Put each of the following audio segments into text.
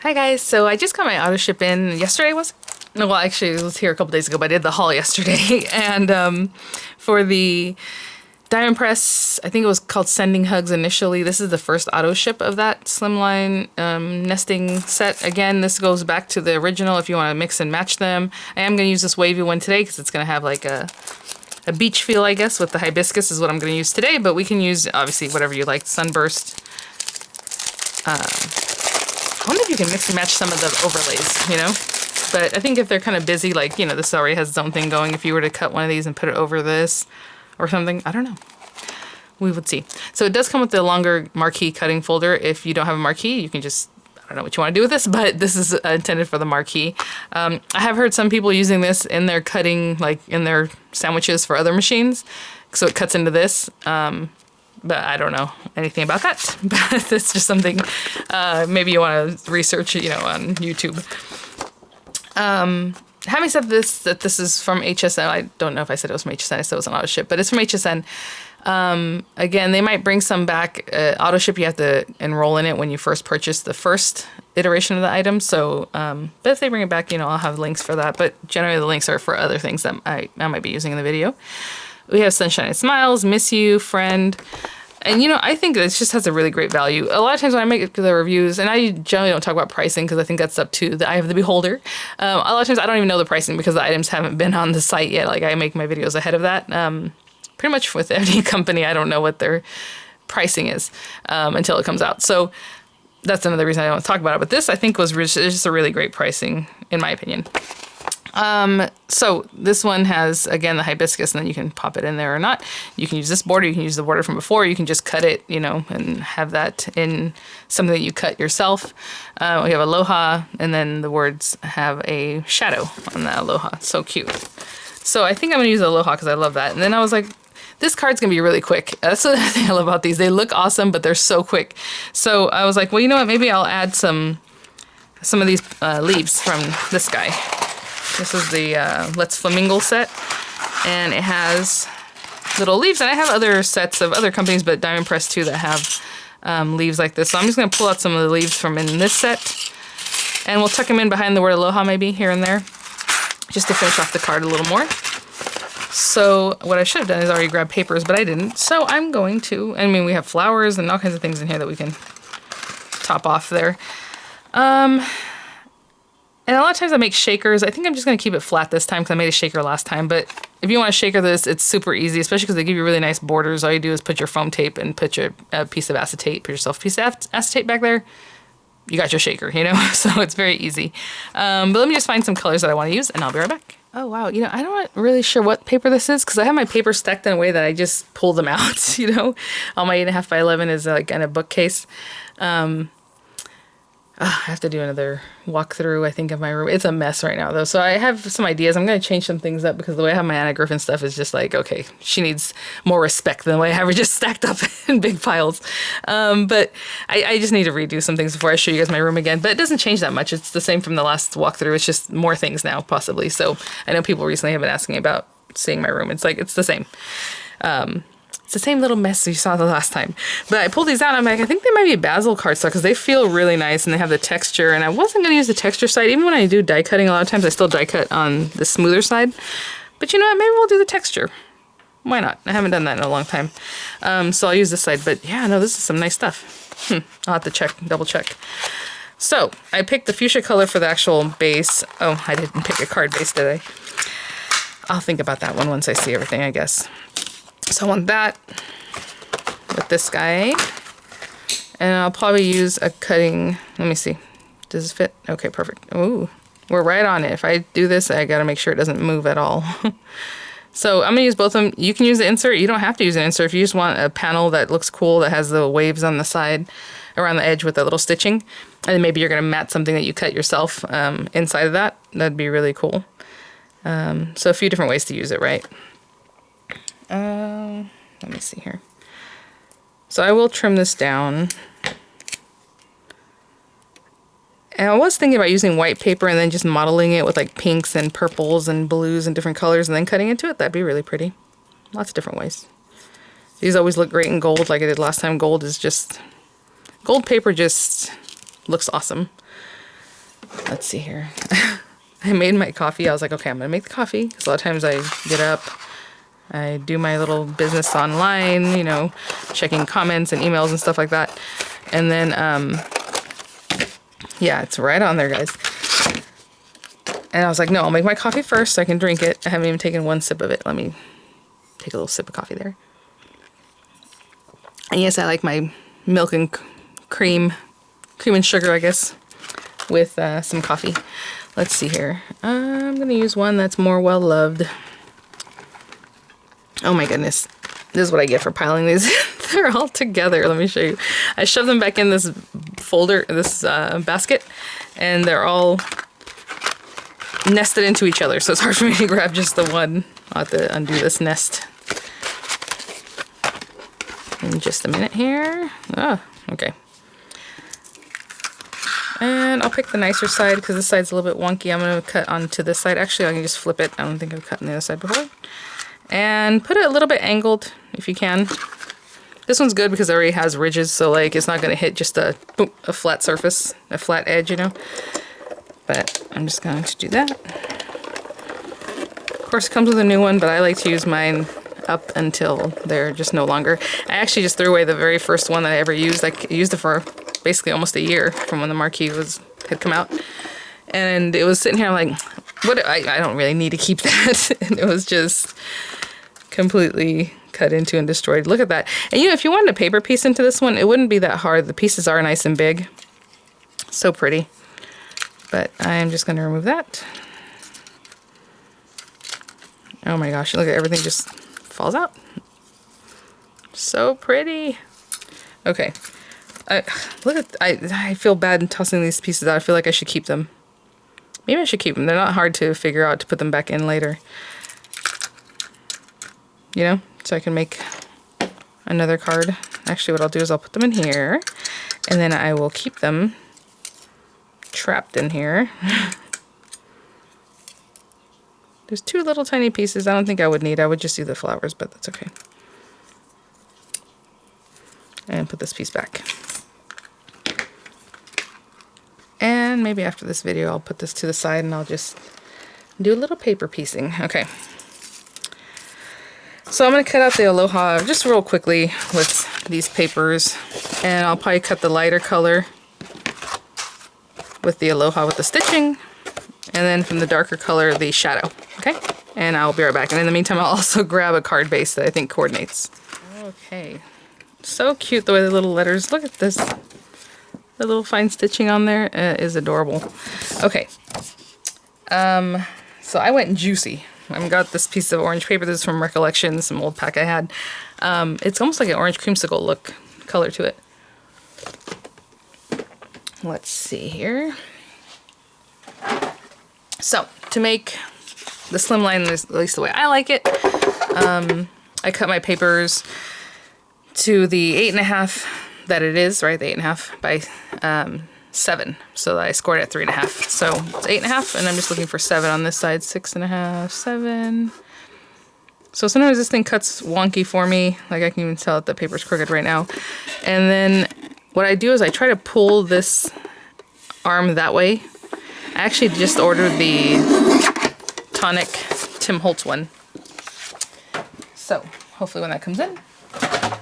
Hi guys, so I just got my Autoship in yesterday was? No, well actually it was here a couple days ago, but I did the haul yesterday. And for the diamond press, I think it was called Sending Hugs initially. This is the first Autoship of that Slimline nesting set. Again, this goes back to the original if you want to mix and match them. I am going to use this wavy one today because it's going to have like a beach feel, I guess, with the hibiscus is what I'm going to use today, but we can use obviously whatever you like. Sunburst. I wonder if you can mix and match some of the overlays, you know? But I think if they're kind of busy, like, you know, this already has its own thing going. If you were to cut one of these and put it over this or something, I don't know. We would see. So it does come with the longer marquee cutting folder. If you don't have a marquee, you can just, I don't know what you want to do with this, but this is intended for the marquee. I have heard some people using this in their cutting, like in their sandwiches for other machines. So it cuts into this. But I don't know anything about that. But it's just something maybe you want to research, you know, on YouTube. Having said this, that this is from HSN. I don't know if I said it was from HSN. I said it was an Autoship, but it's from HSN. Again, they might bring some back. Autoship, you have to enroll in it when you first purchase the first iteration of the item. So, but if they bring it back, you know, I'll have links for that. But generally, the links are for other things that I might be using in the video. We have Sunshine and Smiles, Miss You, Friend. And, you know, I think it just has a really great value. A lot of times when I make the reviews, and I generally don't talk about pricing because I think that's up to the eye of the beholder. A lot of times I don't even know the pricing because the items haven't been on the site yet. Like, I make my videos ahead of that. Pretty much with any company, I don't know what their pricing is until it comes out. So that's another reason I don't talk about it. But this, I think, was just a really great pricing, in my opinion. So this one has, again, the hibiscus, and then you can pop it in there or not. You can use this border, you can use the border from before, you can just cut it, you know, and have that in something that you cut yourself. We have Aloha, and then the words have a shadow on the Aloha. So cute. So I think I'm going to use Aloha because I love that. And then I was like, this card's going to be really quick. That's the thing I love about these. They look awesome, but they're so quick. So I was like, well, you know what, maybe I'll add some of these leaves from this guy. This is the Let's Flamingo set, and it has little leaves. And I have other sets of other companies, but Diamond Press too, that have leaves like this. So I'm just going to pull out some of the leaves from in this set, and we'll tuck them in behind the word Aloha maybe here and there, just to finish off the card a little more. So what I should have done is already grab papers, but I didn't. So I'm going to, I mean, we have flowers and all kinds of things in here that we can top off there. And a lot of times I make shakers. I think I'm just going to keep it flat this time because I made a shaker last time. But if you want to shaker this, it's super easy, especially because they give you really nice borders. All you do is put your foam tape and put your piece of acetate, put yourself a piece of acetate back there. You got your shaker, you know? So it's very easy. But let me just find some colors that I want to use, and I'll be right back. Oh, wow. You know, I'm not really sure what paper this is because I have my paper stacked in a way that I just pull them out, you know? All my 8.5 by 11 is like in a bookcase. I have to do another walkthrough, I think, of my room. It's a mess right now, though. So I have some ideas. I'm going to change some things up because the way I have my Anna Griffin stuff is just like, okay, she needs more respect than the way I have her just stacked up in big piles. But I just need to redo some things before I show you guys my room again. But it doesn't change that much. It's the same from the last walkthrough. It's just more things now, possibly. So I know people recently have been asking about seeing my room. It's like, it's the same. It's the same little mess you saw the last time. But I pulled these out, and I'm like, I think they might be basil cardstock because they feel really nice and they have the texture. And I wasn't going to use the texture side. Even when I do die cutting, a lot of times I still die cut on the smoother side. But you know what? Maybe we'll do the texture. Why not? I haven't done that in a long time. So I'll use this side. But yeah, no, this is some nice stuff. I'll have to double check. So I picked the fuchsia color for the actual base. Oh, I didn't pick a card base, did I? I'll think about that one once I see everything, I guess. So I want that with this guy, and I'll probably use a cutting, let me see, does this fit? Okay, perfect. Ooh, we're right on it. If I do this, I gotta make sure it doesn't move at all. So I'm gonna use both of them. You can use the insert, you don't have to use an insert. If you just want a panel that looks cool, that has the waves on the side, around the edge with the little stitching, and then maybe you're gonna mat something that you cut yourself inside of that, that'd be really cool. So a few different ways to use it, right? Let me see here. So I will trim this down. And I was thinking about using white paper and then just modeling it with like pinks and purples and blues and different colors and then cutting into it. That'd be really pretty. Lots of different ways. These always look great in gold like I did last time. Gold paper just looks awesome. let's see here. I made my coffee. I was like, okay, I'm gonna make the coffee. Because a lot of times I get up, I do my little business online, you know, checking comments and emails and stuff like that. And then, yeah, it's right on there, guys. And I was like, no, I'll make my coffee first so I can drink it. I haven't even taken one sip of it. Let me take a little sip of coffee there. And yes, I like my milk and cream and sugar, I guess, with some coffee. Let's see here. I'm going to use one that's more well-loved. Oh my goodness. This is what I get for piling these. They're all together. Let me show you. I shoved them back in this folder, this basket, and they're all nested into each other. So it's hard for me to grab just the one. I'll have to undo this nest in just a minute here. Oh, okay. And I'll pick the nicer side because this side's a little bit wonky. I'm going to cut onto this side. Actually, I can just flip it. I don't think I've cut on the other side before. And put it a little bit angled if you can. This one's good because it already has ridges, so like it's not going to hit just a flat surface, a flat edge, you know. But I'm just going to do that. Of course, it comes with a new one, but I like to use mine up until they're just no longer. I actually just threw away the very first one that I ever used. I used it for basically almost a year from when the marquee had come out, and it was sitting here like, what? I don't really need to keep that. And it was just completely cut into and destroyed. Look at that. And you know, if you wanted a paper piece into this one, it wouldn't be that hard. The pieces are nice and big, so pretty. But I'm just going to remove that. Oh my gosh, look at everything just falls out. So pretty. Okay. I feel bad in tossing these pieces out. I feel like I should keep them. Maybe I should keep them. They're not hard to figure out to put them back in later. You know, so I can make another card. Actually, what I'll do is I'll put them in here, and then I will keep them trapped in here. There's two little tiny pieces I don't think I would need. I would just do the flowers, but that's okay. And put this piece back. And maybe after this video I'll put this to the side and I'll just do a little paper piecing. Okay. So I'm going to cut out the Aloha just real quickly with these papers. And I'll probably cut the lighter color with the Aloha with the stitching. And then from the darker color, the shadow. Okay? And I'll be right back. And in the meantime, I'll also grab a card base that I think coordinates. Okay. So cute the way the little letters, look at this. The little fine stitching on there is adorable. Okay. So I went juicy. I got this piece of orange paper. This is from Recollection, some old pack I had. It's almost like an orange creamsicle look color to it. Let's see here. So to make the slimline, at least the way I like it, I cut my papers to the 8.5 that it is, right? The 8.5 by 7. So I scored it at 3.5. So it's 8.5, and I'm just looking for 7 on this side. 6.5, 7. So sometimes this thing cuts wonky for me. Like I can even tell that the paper's crooked right now. And then what I do is I try to pull this arm that way. I actually just ordered the Tonic Tim Holtz one. So hopefully when that comes in,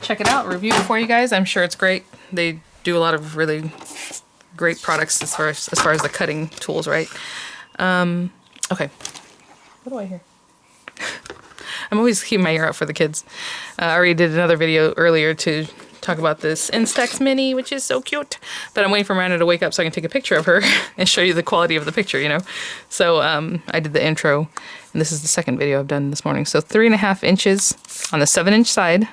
check it out, review it for you guys. I'm sure it's great. They do a lot of really great products as far as the cutting tools, right? Okay. What do I hear? I'm always keeping my ear out for the kids. I already did another video earlier to talk about this Instax Mini, which is so cute. But I'm waiting for Miranda to wake up so I can take a picture of her and show you the quality of the picture, you know? So I did the intro, and this is the second video I've done this morning. So 3.5 inches on the 7-inch side.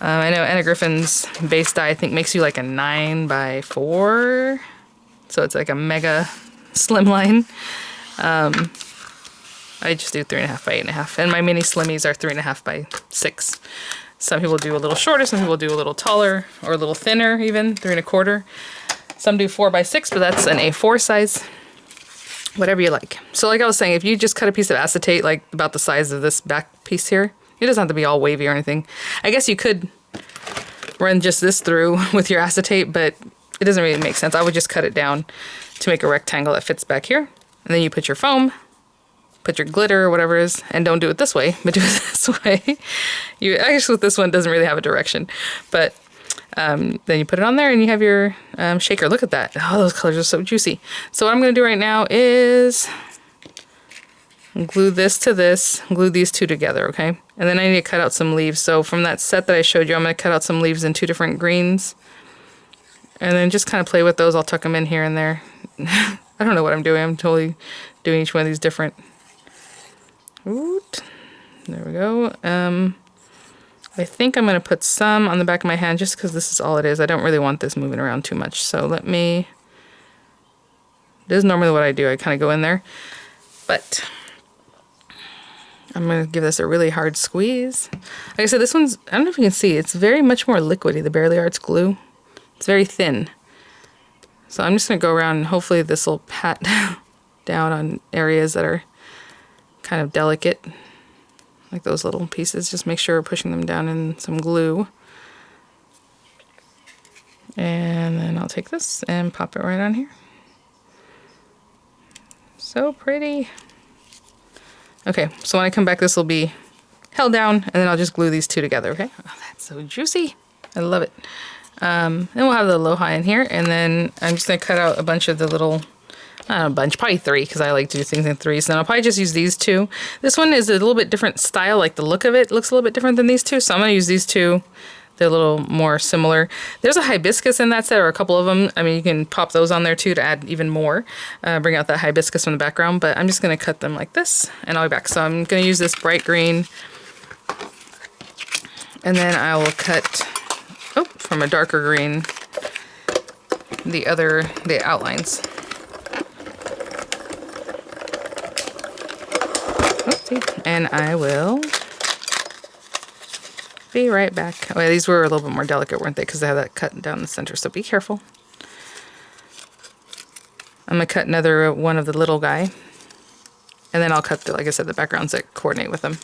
I know Anna Griffin's base die, I think, makes you like a 9x4. So it's like a mega slimline. I just do 3.5 by 8.5. And my mini slimmies are 3.5 by 6. Some people do a little shorter, some people do a little taller, or a little thinner even, 3.25. Some do 4 by 6, but that's an A4 size. Whatever you like. So like I was saying, if you just cut a piece of acetate, like about the size of this back piece here, it doesn't have to be all wavy or anything. I guess you could run just this through with your acetate, but it doesn't really make sense. I would just cut it down to make a rectangle that fits back here. And then you put your foam, put your glitter or whatever it is, and don't do it this way, but do it this way. You actually, with this one, doesn't really have a direction, but then you put it on there and you have your shaker. Look at that. Oh, those colors are so juicy. So what I'm going to do right now is glue this to this, glue these two together, okay? And then I need to cut out some leaves. So from that set that I showed you, I'm going to cut out some leaves in 2 different greens. And then just kind of play with those. I'll tuck them in here and there. I don't know what I'm doing. I'm totally doing each one of these different. Oot. There we go. I think I'm going to put some on the back of my hand just because this is all it is. I don't really want this moving around too much. So let me... This is normally what I do. I kind of go in there. But I'm going to give this a really hard squeeze. Like I said, this one's... I don't know if you can see. It's very much more liquidy, the Barely Arts glue. It's very thin. So I'm just going to go around and hopefully this will pat down on areas that are kind of delicate. Like those little pieces. Just make sure we're pushing them down in some glue. And then I'll take this and pop it right on here. So pretty. Okay, so when I come back, this will be held down, and then I'll just glue these two together, okay? Oh, that's so juicy. I love it. Then we'll have the aloha in here, and then I'm just going to cut out a bunch of the little, not a bunch, probably 3, because I like to do things in 3s. So then I'll probably just use these 2. This one is a little bit different style, like the look of it looks a little bit different than these 2, so I'm going to use these 2. They're a little more similar. There's a hibiscus in that set, or a couple of them. I mean, you can pop those on there too to add even more. Bring out that hibiscus from the background, but I'm just going to cut them like this, and I'll be back. So I'm going to use this bright green, and then I will cut, from a darker green, the outlines. Oopsie. And I will... be right back. Oh, yeah, these were a little bit more delicate, weren't they? Because they have that cut down the center, so be careful. I'm going to cut another one of the little guy. And then I'll cut, like I said, the backgrounds that coordinate with them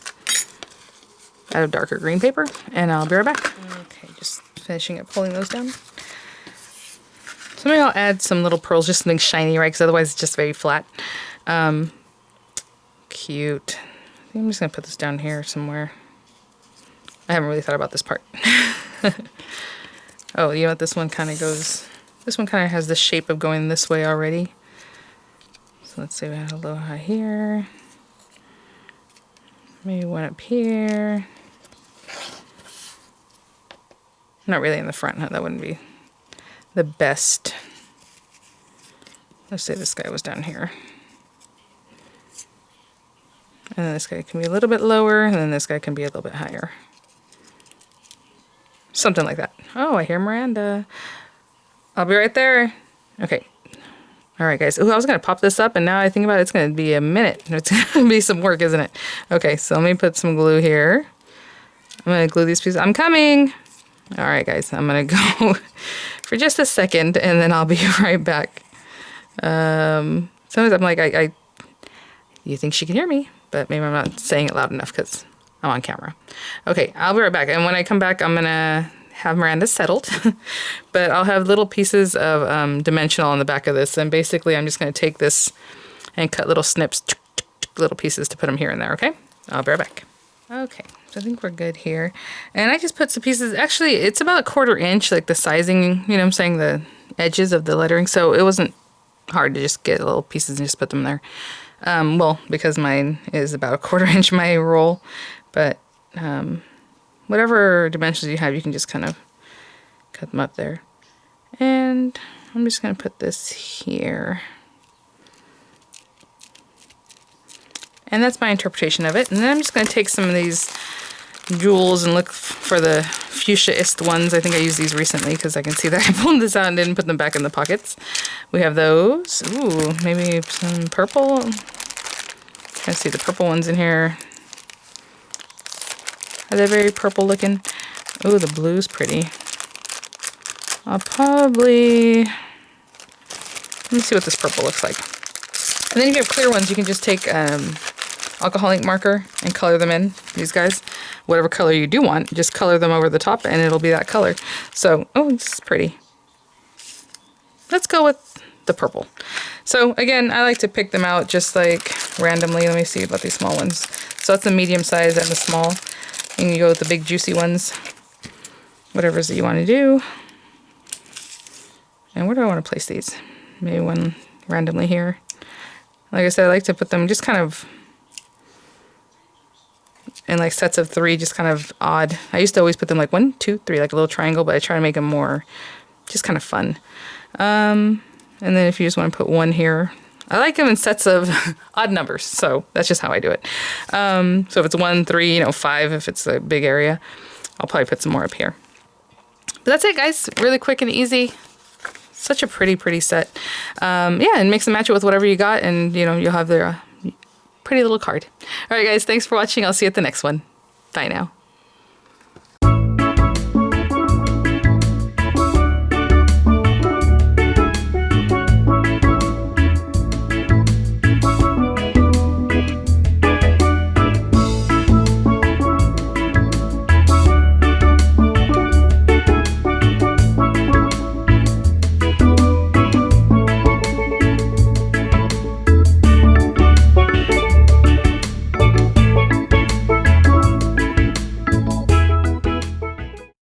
out of darker green paper. And I'll be right back. Okay, just finishing up pulling those down. So maybe I'll add some little pearls, just something shiny, right? Because otherwise it's just very flat. Cute. I think I'm just going to put this down here somewhere. I haven't really thought about this part. Oh, you know what? This one kind of goes... This one kind of has the shape of going this way already. So let's say we have aloha here. Maybe one up here. Not really in the front, huh? That wouldn't be the best. Let's say this guy was down here. And then this guy can be a little bit lower, and then this guy can be a little bit higher. Something like that. Oh, I hear Miranda. I'll be right there. Okay. All right, guys. Ooh, I was going to pop this up, and now I think about it, it's going to be a minute. It's going to be some work, isn't it? Okay, so let me put some glue here. I'm going to glue these pieces. I'm coming. All right, guys. I'm going to go for just a second, and then I'll be right back. Sometimes I'm like, you think she can hear me, but maybe I'm not saying it loud enough because I'm on camera. Okay, I'll be right back. And when I come back, I'm going to have Miranda settled. But I'll have little pieces of dimensional on the back of this. And basically, I'm just going to take this and cut little snips, little pieces to put them here and there, okay? I'll be right back. Okay, so I think we're good here. And I just put some pieces. Actually, it's about 1/4 inch, like the sizing, you know what I'm saying, the edges of the lettering. So it wasn't hard to just get little pieces and just put them there. Well, because mine is about 1/4 inch, my roll. But whatever dimensions you have, you can just kind of cut them up there. And I'm just going to put this here. And that's my interpretation of it. And then I'm just going to take some of these jewels and look for the fuchsia-ist ones. I think I used these recently because I can see that I pulled this out and didn't put them back in the pockets. We have those. Ooh, maybe some purple. I see the purple ones in here. Are they very purple looking? Oh, the blue's pretty. I'll probably... Let me see what this purple looks like. And then if you have clear ones, you can just take alcohol ink marker and color them in. These guys, whatever color you do want, just color them over the top and it'll be that color. So, oh, this is pretty. let's go with the purple. So again, I like to pick them out just like randomly. Let me see about these small ones. So that's the medium size and the small. And you go with the big juicy ones. Whatever it is that you want to do. And where do I want to place these? Maybe one randomly here. Like I said, I like to put them just kind of in like sets of 3, just kind of odd. I used to always put them like 1, 2, 3, like a little triangle, but I try to make them more just kind of fun. And then if you just want to put 1 here, I like them in sets of odd numbers, so that's just how I do it. So if it's 1, 3, you know, 5, if it's a big area, I'll probably put some more up here. But that's it, guys. Really quick and easy. Such a pretty set. Yeah, and mix and match it with whatever you got, and you know, you'll have their pretty little card. All right, guys, thanks for watching. I'll see you at the next one. Bye now.